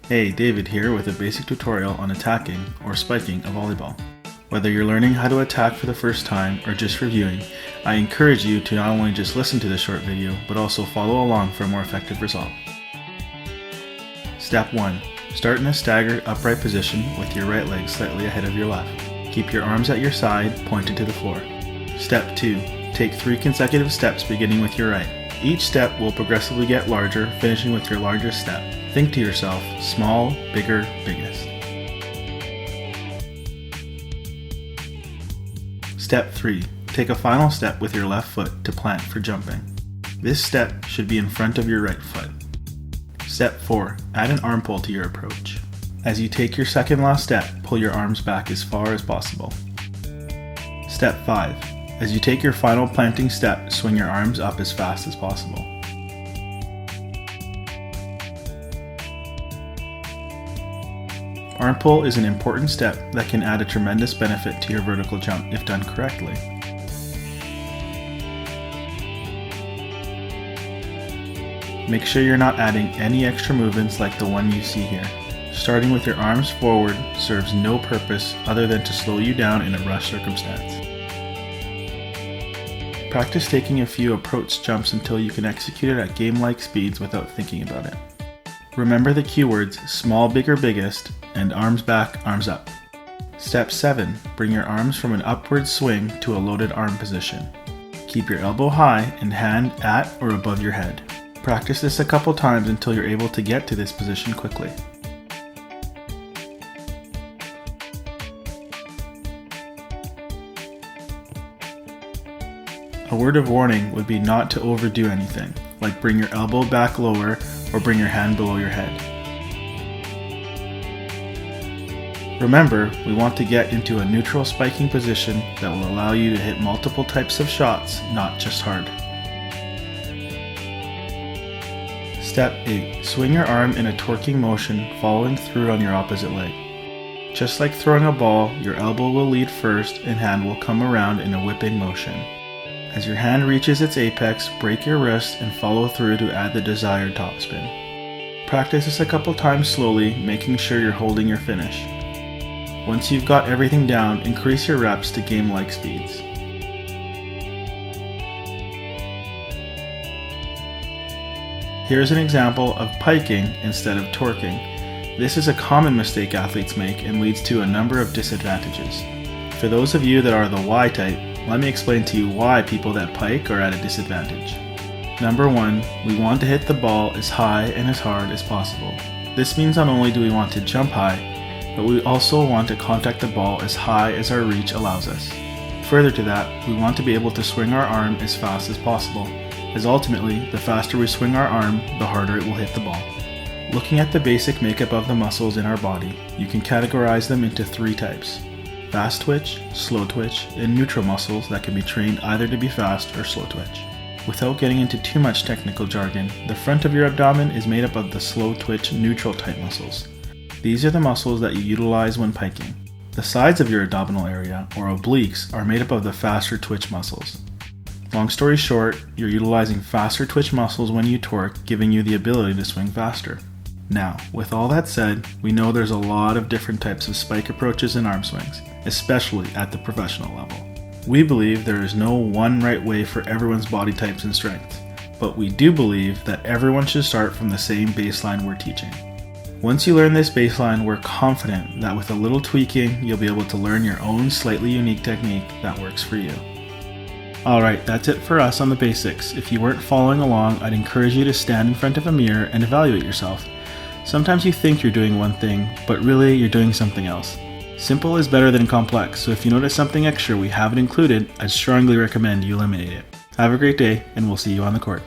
Hey, David here with a basic tutorial on attacking or spiking a volleyball. Whether you're learning how to attack for the first time or just reviewing, I encourage you to not only just listen to this short video, but also follow along for a more effective result. Step 1. Start in a staggered upright position with your right leg slightly ahead of your left. Keep your arms at your side, pointed to the floor. Step 2. Take 3 consecutive steps beginning with your right. Each step will progressively get larger, finishing with your largest step. Think to yourself, small, bigger, biggest. Step 3. Take a final step with your left foot to plant for jumping. This step should be in front of your right foot. Step 4. Add an arm pull to your approach. As you take your second last step, pull your arms back as far as possible. Step 5. As you take your final planting step, swing your arms up as fast as possible. Arm pull is an important step that can add a tremendous benefit to your vertical jump if done correctly. Make sure you're not adding any extra movements like the one you see here. Starting with your arms forward serves no purpose other than to slow you down in a rush circumstance. Practice taking a few approach jumps until you can execute it at game-like speeds without thinking about it. Remember the keywords small, bigger, biggest, and arms back, arms up. Step 7. Bring your arms from an upward swing to a loaded arm position. Keep your elbow high and hand at or above your head. Practice this a couple times until you're able to get to this position quickly. A word of warning would be not to overdo anything, like bring your elbow back lower or bring your hand below your head. Remember, we want to get into a neutral spiking position that will allow you to hit multiple types of shots, not just hard. Step 8. Swing your arm in a torquing motion, following through on your opposite leg. Just like throwing a ball, your elbow will lead first and hand will come around in a whipping motion. As your hand reaches its apex, break your wrist and follow through to add the desired topspin. Practice this a couple times slowly, making sure you're holding your finish. Once you've got everything down, increase your reps to game-like speeds. Here's an example of piking instead of torquing. This is a common mistake athletes make and leads to a number of disadvantages. For those of you that are the Y type, let me explain to you why people that pike are at a disadvantage. Number 1, we want to hit the ball as high and as hard as possible. This means not only do we want to jump high, but we also want to contact the ball as high as our reach allows us. Further to that, we want to be able to swing our arm as fast as possible, as ultimately, the faster we swing our arm, the harder it will hit the ball. Looking at the basic makeup of the muscles in our body, you can categorize them into 3 types. Fast twitch, slow twitch, and neutral muscles that can be trained either to be fast or slow twitch. Without getting into too much technical jargon, the front of your abdomen is made up of the slow twitch neutral type muscles. These are the muscles that you utilize when piking. The sides of your abdominal area, or obliques, are made up of the faster twitch muscles. Long story short, you're utilizing faster twitch muscles when you torque, giving you the ability to swing faster. Now, with all that said, we know there's a lot of different types of spike approaches and arm swings, especially at the professional level. We believe there is no one right way for everyone's body types and strengths, but we do believe that everyone should start from the same baseline we're teaching. Once you learn this baseline, we're confident that with a little tweaking, you'll be able to learn your own slightly unique technique that works for you. Alright, that's it for us on the basics. If you weren't following along, I'd encourage you to stand in front of a mirror and evaluate yourself. Sometimes you think you're doing one thing, but really you're doing something else. Simple is better than complex, so if you notice something extra we haven't included, I'd strongly recommend you eliminate it. Have a great day, and we'll see you on the court.